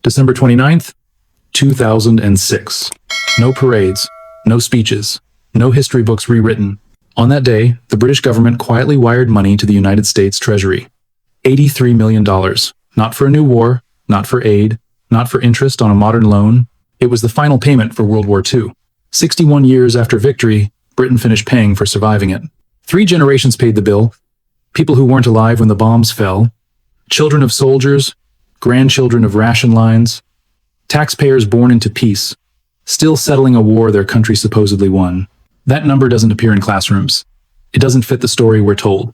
December 29th, 2006. No parades, no speeches, no history books rewritten. On that day, the British government quietly wired money to the United States Treasury. $83 million. Not for a new war, not for aid, not for interest on a modern loan. It was the final payment for World War II. 61 years after victory, Britain finished paying for surviving it. 3 generations paid the bill. People who weren't alive when the bombs fell. Children of soldiers, grandchildren of ration lines. Taxpayers born into peace, still settling a war their country supposedly won. That number doesn't appear in classrooms. It doesn't fit the story we're told.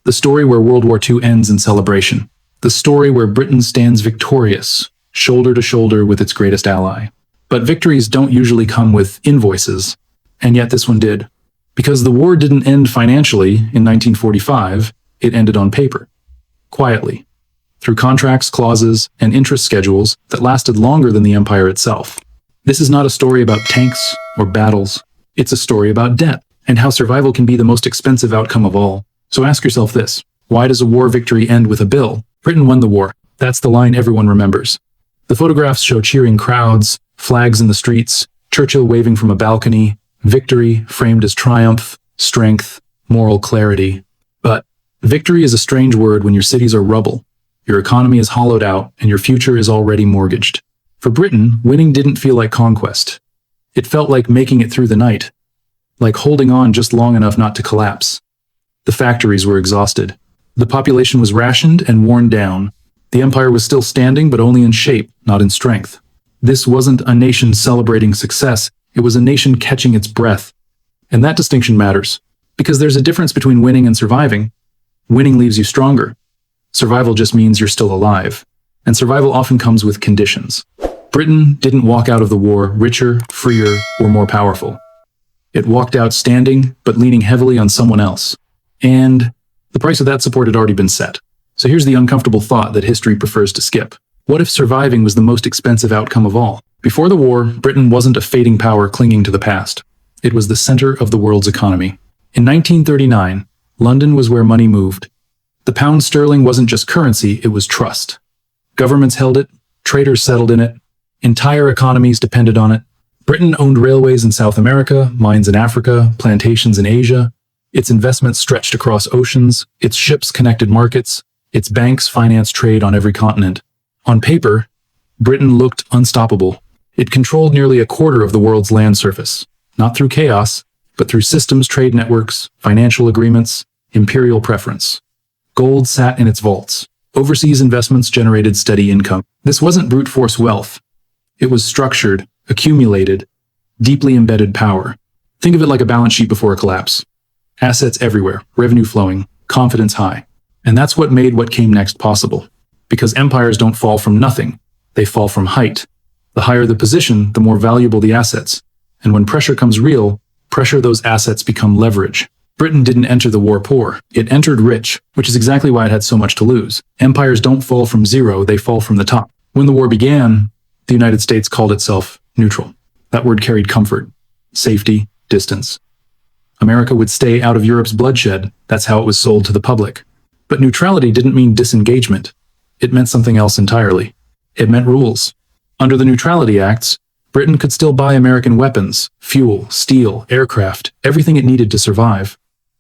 The story where World War II ends in celebration. The story where Britain stands victorious, shoulder to shoulder with its greatest ally. But victories don't usually come with invoices, and yet this one did. Because the war didn't end financially in 1945, it ended on paper. Quietly. Through contracts, clauses, and interest schedules that lasted longer than the empire itself. This is not a story about tanks or battles. It's a story about debt, and how survival can be the most expensive outcome of all. So ask yourself this: why does a war victory end with a bill? Britain won the war. That's the line everyone remembers. The photographs show cheering crowds, flags in the streets, Churchill waving from a balcony, victory framed as triumph, strength, moral clarity. But victory is a strange word when your cities are rubble, your economy is hollowed out, and your future is already mortgaged. For Britain, winning didn't feel like conquest. It felt like making it through the night, like holding on just long enough not to collapse. The factories were exhausted. The population was rationed and worn down. The empire was still standing, but only in shape, not in strength. This wasn't a nation celebrating success, it was a nation catching its breath. And that distinction matters, because there's a difference between winning and surviving. Winning leaves you stronger. Survival just means you're still alive. And survival often comes with conditions. Britain didn't walk out of the war richer, freer, or more powerful. It walked out standing, but leaning heavily on someone else. And the price of that support had already been set. So here's the uncomfortable thought that history prefers to skip. What if surviving was the most expensive outcome of all? Before the war, Britain wasn't a fading power clinging to the past. It was the center of the world's economy. In 1939, London was where money moved. The pound sterling wasn't just currency, it was trust. Governments held it, traders settled in it, entire economies depended on it. Britain owned railways in South America, mines in Africa, plantations in Asia. Its investments stretched across oceans, its ships connected markets, its banks financed trade on every continent. On paper, Britain looked unstoppable. It controlled nearly a quarter of the world's land surface, not through chaos, but through systems, trade networks, financial agreements, imperial preference. Gold sat in its vaults. Overseas investments generated steady income. This wasn't brute force wealth. It was structured, accumulated, deeply embedded power. Think of it like a balance sheet before a collapse. Assets everywhere, revenue flowing, confidence high. And that's what made what came next possible. Because empires don't fall from nothing, they fall from height. The higher the position, the more valuable the assets. And when pressure comes real, those assets become leverage. Britain didn't enter the war poor. It entered rich, which is exactly why it had so much to lose. Empires don't fall from zero, they fall from the top. When the war began, the United States called itself neutral. That word carried comfort, safety, distance. America would stay out of Europe's bloodshed. That's how it was sold to the public. But neutrality didn't mean disengagement. It meant something else entirely. It meant rules. Under the Neutrality Acts, Britain could still buy American weapons, fuel, steel, aircraft, everything it needed to survive.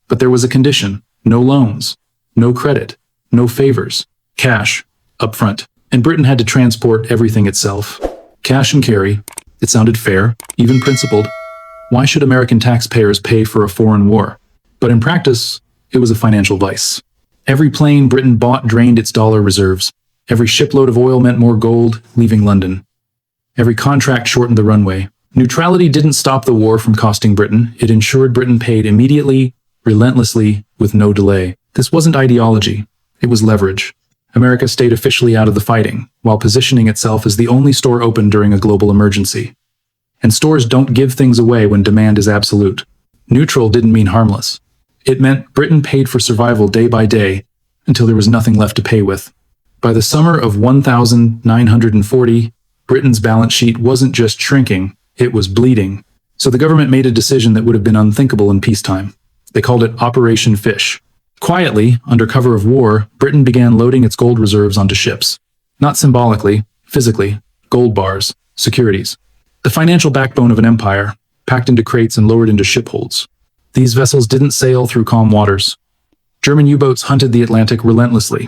But there was a condition: no loans, no credit, no favors, cash, upfront. And Britain had to transport everything itself. Cash and carry. It sounded fair, even principled. Why should American taxpayers pay for a foreign war? But in practice, it was a financial vice. Every plane Britain bought drained its dollar reserves. Every shipload of oil meant more gold, leaving London. Every contract shortened the runway. Neutrality didn't stop the war from costing Britain. It ensured Britain paid immediately, relentlessly, with no delay. This wasn't ideology. It was leverage. America stayed officially out of the fighting, while positioning itself as the only store open during a global emergency. And stores don't give things away when demand is absolute. Neutral didn't mean harmless. It meant Britain paid for survival day by day until there was nothing left to pay with. By the summer of 1940, Britain's balance sheet wasn't just shrinking, it was bleeding. So the government made a decision that would have been unthinkable in peacetime. They called it Operation Fish. Quietly, under cover of war, Britain began loading its gold reserves onto ships. Not symbolically, physically, gold bars, securities. The financial backbone of an empire, packed into crates and lowered into shipholds. These vessels didn't sail through calm waters. German U-boats hunted the Atlantic relentlessly.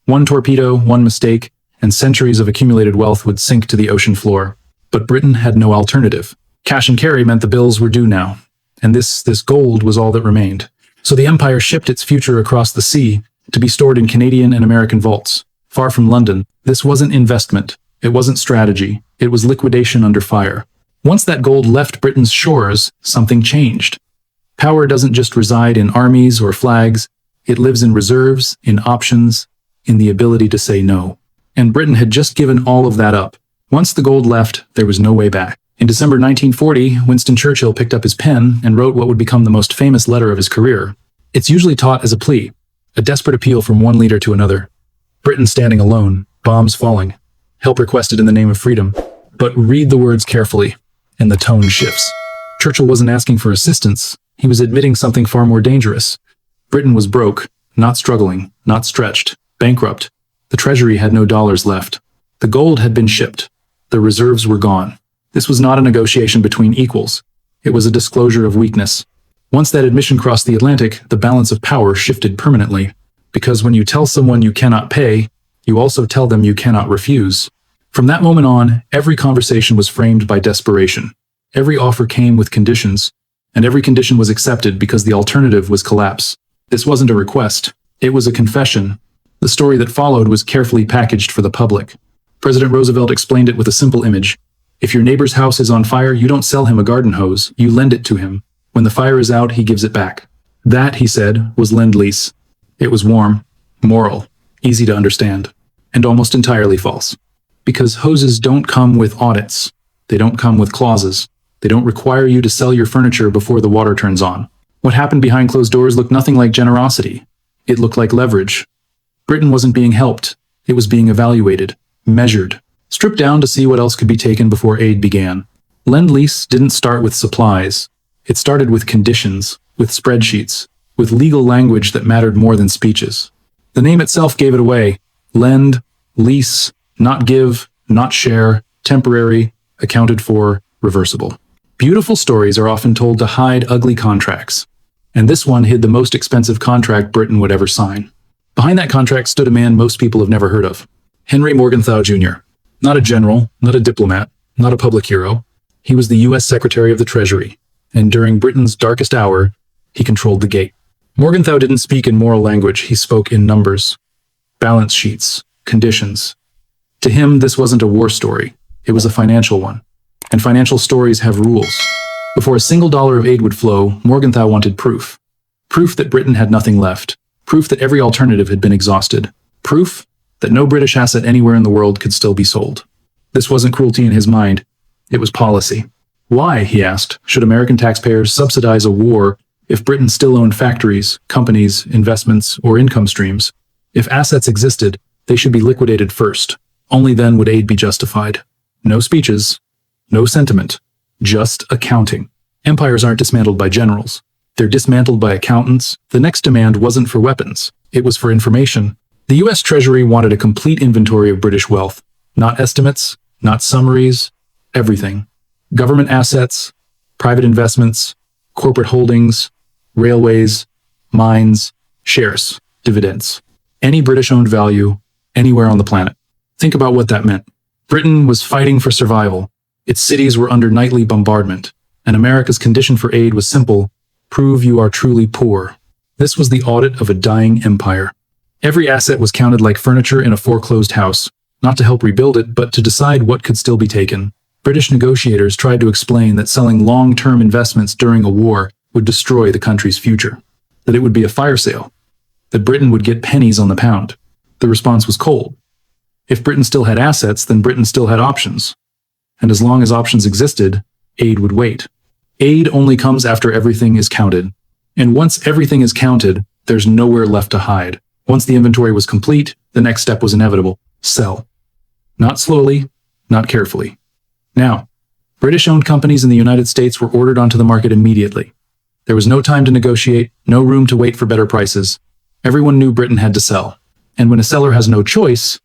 One torpedo, one mistake, and centuries of accumulated wealth would sink to the ocean floor. But Britain had no alternative. Cash and carry meant the bills were due now, and this gold was all that remained. So the empire shipped its future across the sea to be stored in Canadian and American vaults. Far from London, this wasn't investment. It wasn't strategy. It was liquidation under fire. Once that gold left Britain's shores, something changed. Power doesn't just reside in armies or flags. It lives in reserves, in options, in the ability to say no. And Britain had just given all of that up. Once the gold left, there was no way back. In December 1940, Winston Churchill picked up his pen and wrote what would become the most famous letter of his career. It's usually taught as a plea, a desperate appeal from one leader to another. Britain standing alone, bombs falling, help requested in the name of freedom. But read the words carefully, and the tone shifts. Churchill wasn't asking for assistance. He was admitting something far more dangerous. Britain was broke, not struggling, not stretched, bankrupt. The treasury had no dollars left. The gold had been shipped. The reserves were gone. This was not a negotiation between equals. It was a disclosure of weakness. Once that admission crossed the Atlantic, the balance of power shifted permanently. Because when you tell someone you cannot pay, you also tell them you cannot refuse. From that moment on, every conversation was framed by desperation. Every offer came with conditions, and every condition was accepted because the alternative was collapse. This wasn't a request. It was a confession. The story that followed was carefully packaged for the public. President Roosevelt explained it with a simple image. If your neighbor's house is on fire, you don't sell him a garden hose, you lend it to him. When the fire is out, he gives it back. That, he said, was Lend-Lease. It was warm, moral, easy to understand, and almost entirely false. Because hoses don't come with audits. They don't come with clauses. They don't require you to sell your furniture before the water turns on. What happened behind closed doors looked nothing like generosity. It looked like leverage. Britain wasn't being helped. It was being evaluated, measured, stripped down to see what else could be taken before aid began. Lend-Lease didn't start with supplies. It started with conditions, with spreadsheets, with legal language that mattered more than speeches. The name itself gave it away. Lend, lease, not give, not share, temporary, accounted for, reversible. Beautiful stories are often told to hide ugly contracts. And this one hid the most expensive contract Britain would ever sign. Behind that contract stood a man most people have never heard of. Henry Morgenthau Jr. Not a general, not a diplomat, not a public hero. He was the U.S. Secretary of the Treasury, and during Britain's darkest hour, he controlled the gate. Morgenthau didn't speak in moral language, he spoke in numbers, balance sheets, conditions. To him, this wasn't a war story, it was a financial one. And financial stories have rules. Before a single dollar of aid would flow, Morgenthau wanted proof. Proof that Britain had nothing left. Proof that every alternative had been exhausted. Proof that no British asset anywhere in the world could still be sold. This wasn't cruelty in his mind, it was policy. Why, he asked, should American taxpayers subsidize a war if Britain still owned factories, companies, investments, or income streams? If assets existed, they should be liquidated first. Only then would aid be justified. No speeches, no sentiment, just accounting. Empires aren't dismantled by generals. They're dismantled by accountants. The next demand wasn't for weapons. It was for information. The U.S. Treasury wanted a complete inventory of British wealth. Not estimates, not summaries, everything. Government assets, private investments, corporate holdings, railways, mines, shares, dividends. Any British-owned value, anywhere on the planet. Think about what that meant. Britain was fighting for survival. Its cities were under nightly bombardment, and America's condition for aid was simple: prove you are truly poor. This was the audit of a dying empire. Every asset was counted like furniture in a foreclosed house, not to help rebuild it, but to decide what could still be taken. British negotiators tried to explain that selling long-term investments during a war would destroy the country's future, that it would be a fire sale, that Britain would get pennies on the pound. The response was cold. If Britain still had assets, then Britain still had options. And as long as options existed, aid would wait. Aid only comes after everything is counted. And once everything is counted, there's nowhere left to hide. Once the inventory was complete, the next step was inevitable: sell. Not slowly, not carefully. Now, British-owned companies in the United States were ordered onto the market immediately. There was no time to negotiate, no room to wait for better prices. Everyone knew Britain had to sell. And when a seller has no choice,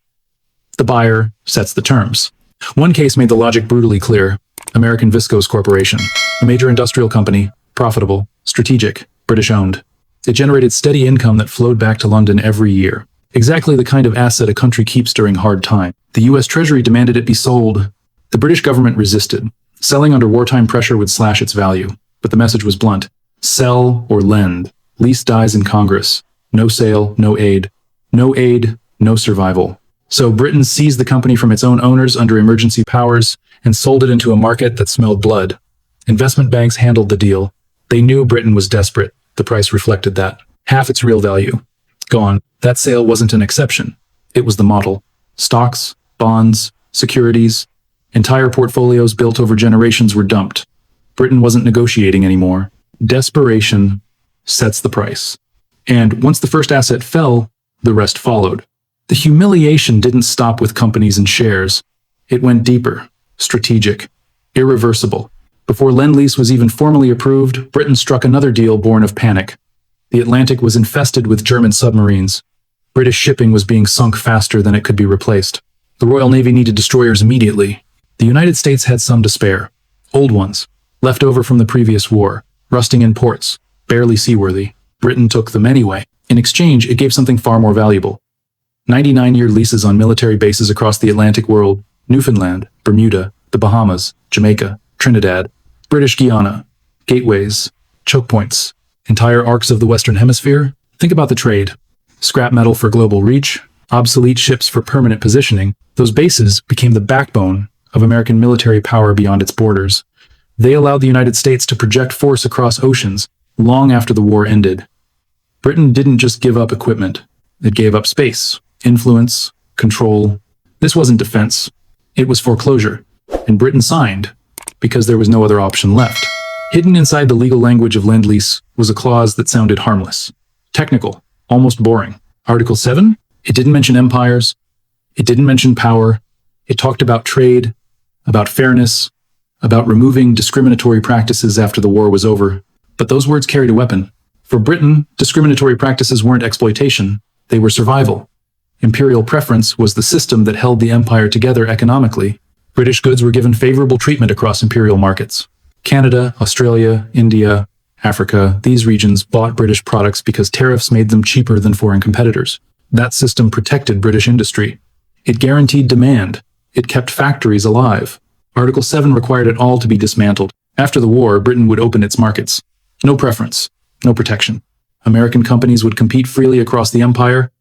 the buyer sets the terms. One case made the logic brutally clear. American Viscose Corporation, a major industrial company, profitable, strategic, British-owned. It generated steady income that flowed back to London every year. Exactly the kind of asset a country keeps during hard times. The US Treasury demanded it be sold. The British government resisted. Selling under wartime pressure would slash its value. But the message was blunt. Sell or lend. Lease dies in Congress. No sale, no aid. No aid, no survival. So Britain seized the company from its own owners under emergency powers and sold it into a market that smelled blood. Investment banks handled the deal. They knew Britain was desperate. The price reflected that. Half its real value. Gone. That sale wasn't an exception. It was the model. Stocks, bonds, securities, entire portfolios built over generations were dumped. Britain wasn't negotiating anymore. Desperation sets the price. And once the first asset fell, the rest followed. The humiliation didn't stop with companies and shares. It went deeper, strategic, irreversible. Before Lend-Lease was even formally approved, Britain struck another deal born of panic. The Atlantic was infested with German submarines. British shipping was being sunk faster than it could be replaced. The Royal Navy needed destroyers immediately. The United States had some to spare. Old ones, left over from the previous war, rusting in ports, barely seaworthy. Britain took them anyway. In exchange, it gave something far more valuable. 99-year leases on military bases across the Atlantic world, Newfoundland, Bermuda, the Bahamas, Jamaica, Trinidad, British Guiana, gateways, choke points, entire arcs of the Western Hemisphere. Think about the trade. Scrap metal for global reach, obsolete ships for permanent positioning. Those bases became the backbone of American military power beyond its borders. They allowed the United States to project force across oceans long after the war ended. Britain didn't just give up equipment. It gave up space, influence, control. This wasn't defense. It was foreclosure. And Britain signed because there was no other option left. Hidden inside the legal language of Lend-Lease was a clause that sounded harmless, technical, almost boring. Article 7? It didn't mention empires. It didn't mention power. It talked about trade, about fairness, about removing discriminatory practices after the war was over. But those words carried a weapon. For Britain, discriminatory practices weren't exploitation. They were survival. Imperial preference was the system that held the empire together economically. British goods were given favorable treatment across imperial markets. Canada, Australia, India, Africa, these regions bought British products because tariffs made them cheaper than foreign competitors. That system protected British industry. It guaranteed demand. It kept factories alive. Article 7 required it all to be dismantled. After the war, Britain would open its markets. No preference, no protection. American companies would compete freely across the empire,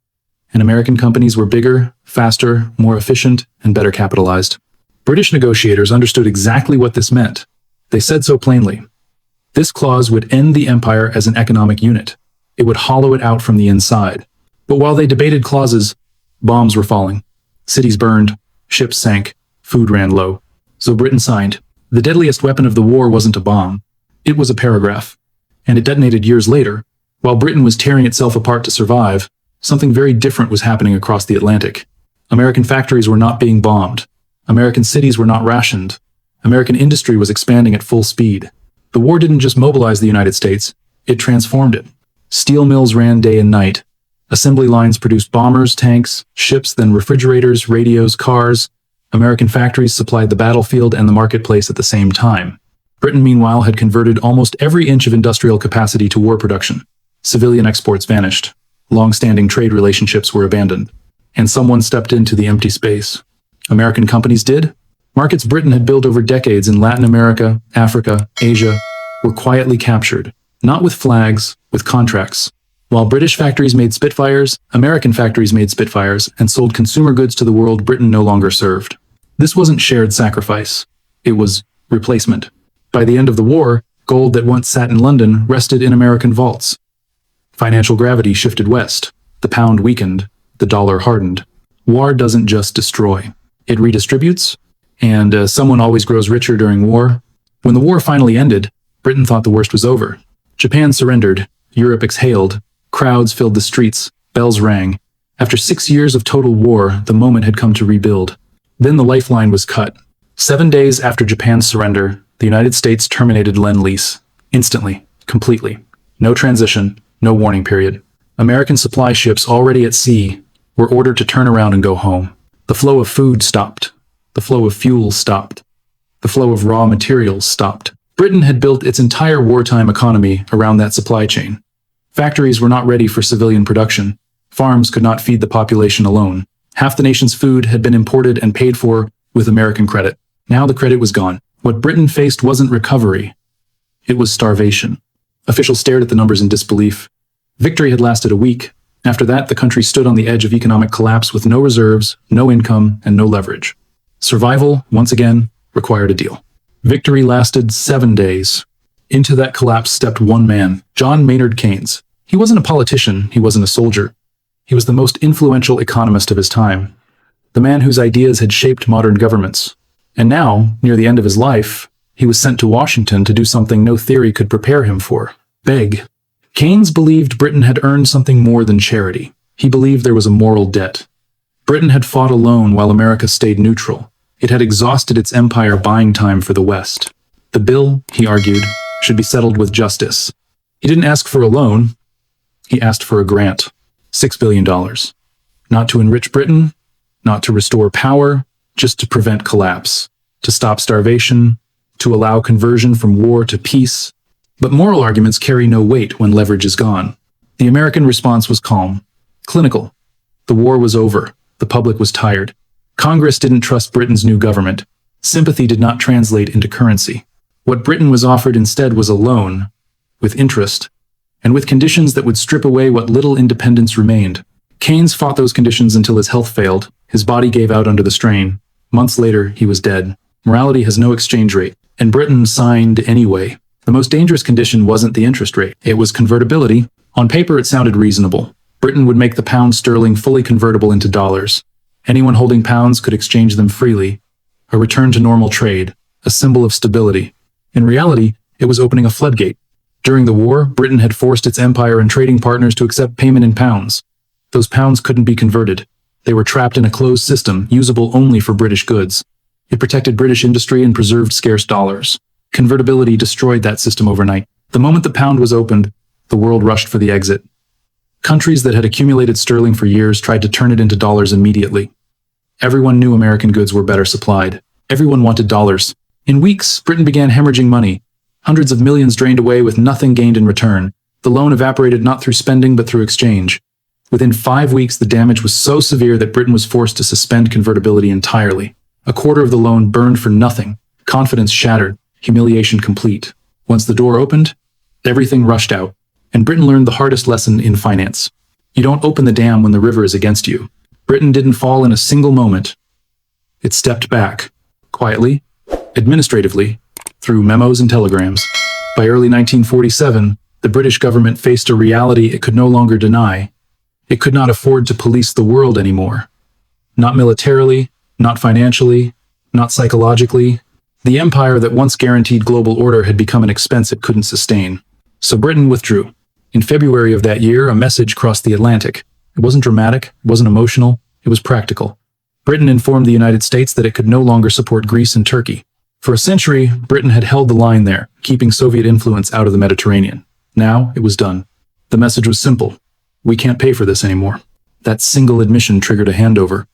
and American companies were bigger, faster, more efficient, and better capitalized. British negotiators understood exactly what this meant. They said so plainly. This clause would end the empire as an economic unit. It would hollow it out from the inside. But while they debated clauses, bombs were falling. Cities burned, ships sank, food ran low. So Britain signed. The deadliest weapon of the war wasn't a bomb. It was a paragraph. And it detonated years later. While Britain was tearing itself apart to survive, something very different was happening across the Atlantic. American factories were not being bombed. American cities were not rationed. American industry was expanding at full speed. The war didn't just mobilize the United States, it transformed it. Steel mills ran day and night. Assembly lines produced bombers, tanks, ships, then refrigerators, radios, cars. American factories supplied the battlefield and the marketplace at the same time. Britain, meanwhile, had converted almost every inch of industrial capacity to war production. Civilian exports vanished. Long-standing trade relationships were abandoned. And someone stepped into the empty space. American companies did. Markets Britain had built over decades in Latin America, Africa, Asia, were quietly captured. Not with flags, with contracts. While British factories made Spitfires, American factories made Spitfires and sold consumer goods to the world Britain no longer served. This wasn't shared sacrifice. It was replacement. By the end of the war, gold that once sat in London rested in American vaults. Financial gravity shifted west. The pound weakened. The dollar hardened. War doesn't just destroy. It redistributes, and someone always grows richer during war. When the war finally ended, Britain thought the worst was over. Japan surrendered. Europe exhaled. Crowds filled the streets. Bells rang. After 6 years of total war, the moment had come to rebuild. Then the lifeline was cut. 7 days after Japan's surrender, the United States terminated Lend-Lease. Instantly. Completely. No transition. No warning period. American supply ships already at sea were ordered to turn around and go home. The flow of food stopped. The flow of fuel stopped. The flow of raw materials stopped. Britain had built its entire wartime economy around that supply chain. Factories were not ready for civilian production. Farms could not feed the population alone. Half the nation's food had been imported and paid for with American credit. Now the credit was gone. What Britain faced wasn't recovery. It was starvation. Officials stared at the numbers in disbelief. Victory had lasted a week. After that, the country stood on the edge of economic collapse with no reserves, no income, and no leverage. Survival, once again, required a deal. Victory lasted 7 days. Into that collapse stepped one man, John Maynard Keynes. He wasn't a politician, he wasn't a soldier. He was the most influential economist of his time, the man whose ideas had shaped modern governments. And now, near the end of his life, he was sent to Washington to do something no theory could prepare him for: beg. Keynes believed Britain had earned something more than charity. He believed there was a moral debt. Britain had fought alone while America stayed neutral. It had exhausted its empire buying time for the West. The bill, he argued, should be settled with justice. He didn't ask for a loan. He asked for a grant. $6 billion. Not to enrich Britain, not to restore power, just to prevent collapse, to stop starvation, to allow conversion from war to peace. But moral arguments carry no weight when leverage is gone. The American response was calm, clinical. The war was over. The public was tired. Congress didn't trust Britain's new government. Sympathy did not translate into currency. What Britain was offered instead was a loan, with interest, and with conditions that would strip away what little independence remained. Keynes fought those conditions until his health failed. His body gave out under the strain. Months later, he was dead. Morality has no exchange rate, and Britain signed anyway. The most dangerous condition wasn't the interest rate. It was convertibility. On paper, it sounded reasonable. Britain would make the pound sterling fully convertible into dollars. Anyone holding pounds could exchange them freely. A return to normal trade, a symbol of stability. In reality, it was opening a floodgate. During the war, Britain had forced its empire and trading partners to accept payment in pounds. Those pounds couldn't be converted. They were trapped in a closed system, usable only for British goods. It protected British industry and preserved scarce dollars. Convertibility destroyed that system overnight. The moment the pound was opened, the world rushed for the exit. Countries that had accumulated sterling for years tried to turn it into dollars immediately. Everyone knew American goods were better supplied. Everyone wanted dollars. In weeks, Britain began hemorrhaging money. Hundreds of millions drained away with nothing gained in return. The loan evaporated not through spending but through exchange. Within 5 weeks, the damage was so severe that Britain was forced to suspend convertibility entirely. A quarter of the loan burned for nothing. Confidence shattered. Humiliation complete. Once the door opened, everything rushed out. And Britain learned the hardest lesson in finance. You don't open the dam when the river is against you. Britain didn't fall in a single moment. It stepped back, quietly, administratively, through memos and telegrams. By early 1947, the British government faced a reality it could no longer deny. It could not afford to police the world anymore. Not militarily, not financially, not psychologically. The empire that once guaranteed global order had become an expense it couldn't sustain. So Britain withdrew. In February of that year, a message crossed the Atlantic. It wasn't dramatic, it wasn't emotional, it was practical. Britain informed the United States that it could no longer support Greece and Turkey. For a century, Britain had held the line there, keeping Soviet influence out of the Mediterranean. Now, it was done. The message was simple. We can't pay for this anymore. That single admission triggered a handover.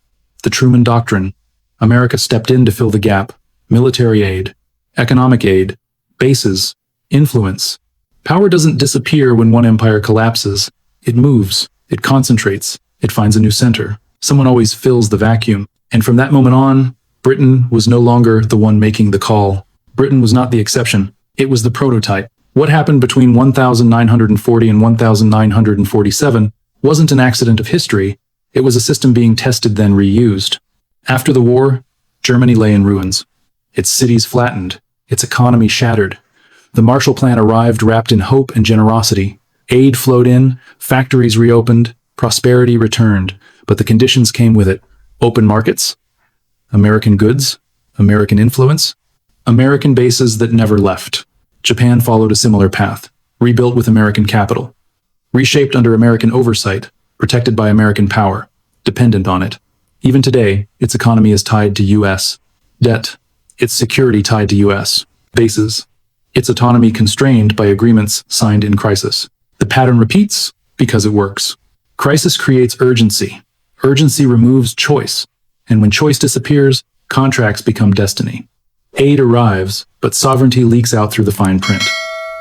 The Truman Doctrine. America stepped in to fill the gap. Military aid, economic aid, bases, influence. Power doesn't disappear when one empire collapses. It moves, it concentrates, it finds a new center. Someone always fills the vacuum. And from that moment on, Britain was no longer the one making the call. Britain was not the exception. It was the prototype. What happened between 1940 and 1947 wasn't an accident of history. It was a system being tested then reused. After the war, Germany lay in ruins. Its cities flattened, its economy shattered. The Marshall Plan arrived wrapped in hope and generosity. Aid flowed in, factories reopened, prosperity returned, but the conditions came with it. Open markets, American goods, American influence, American bases that never left. Japan followed a similar path, rebuilt with American capital, reshaped under American oversight, protected by American power, dependent on it. Even today, its economy is tied to U.S. debt. Its security tied to U.S. bases, its autonomy constrained by agreements signed in crisis. The pattern repeats because it works. Crisis creates urgency. Urgency removes choice. And when choice disappears, Contracts become destiny. Aid arrives, but sovereignty leaks out through the fine print.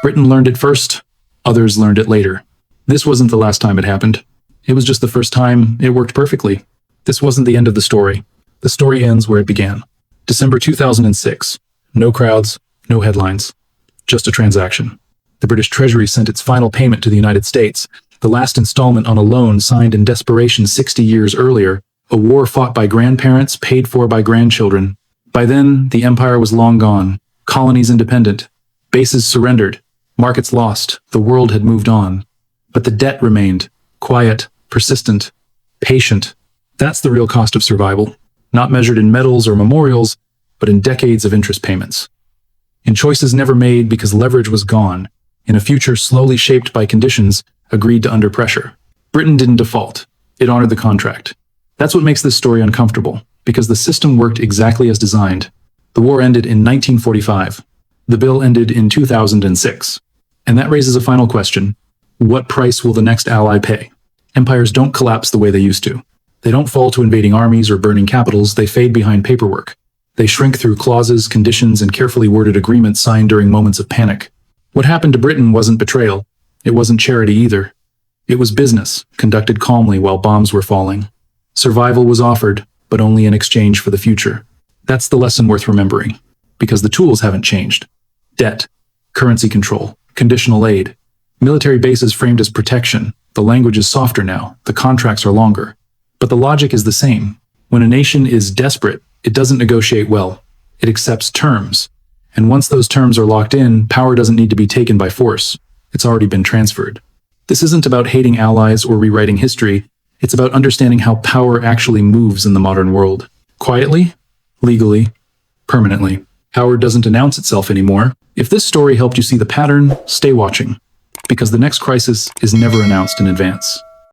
Britain learned it first, others learned it later. This wasn't the last time it happened. It was just the first time it worked perfectly. This wasn't the end of the story. The story ends where it began. December 2006. No crowds, no headlines. Just a transaction. The British Treasury sent its final payment to the United States, the last installment on a loan signed in desperation 60 years earlier, a war fought by grandparents, paid for by grandchildren. By then, the empire was long gone, colonies independent, bases surrendered, markets lost, the world had moved on. But the debt remained, quiet, persistent, patient. That's the real cost of survival, not measured in medals or memorials, but in decades of interest payments. In choices never made because leverage was gone, in a future slowly shaped by conditions agreed to under pressure. Britain didn't default. It honored the contract. That's what makes this story uncomfortable, because the system worked exactly as designed. The war ended in 1945. The bill ended in 2006. And that raises a final question. What price will the next ally pay? Empires don't collapse the way they used to. They don't fall to invading armies or burning capitals, they fade behind paperwork. They shrink through clauses, conditions, and carefully worded agreements signed during moments of panic. What happened to Britain wasn't betrayal. It wasn't charity either. It was business, conducted calmly while bombs were falling. Survival was offered, but only in exchange for the future. That's the lesson worth remembering, because the tools haven't changed. Debt, currency control, conditional aid, military bases framed as protection. The language is softer now, the contracts are longer. But the logic is the same. When a nation is desperate, it doesn't negotiate well. It accepts terms. And once those terms are locked in, power doesn't need to be taken by force. It's already been transferred. This isn't about hating allies or rewriting history. It's about understanding how power actually moves in the modern world. Quietly, legally, permanently. Power doesn't announce itself anymore. If this story helped you see the pattern, stay watching. Because the next crisis is never announced in advance.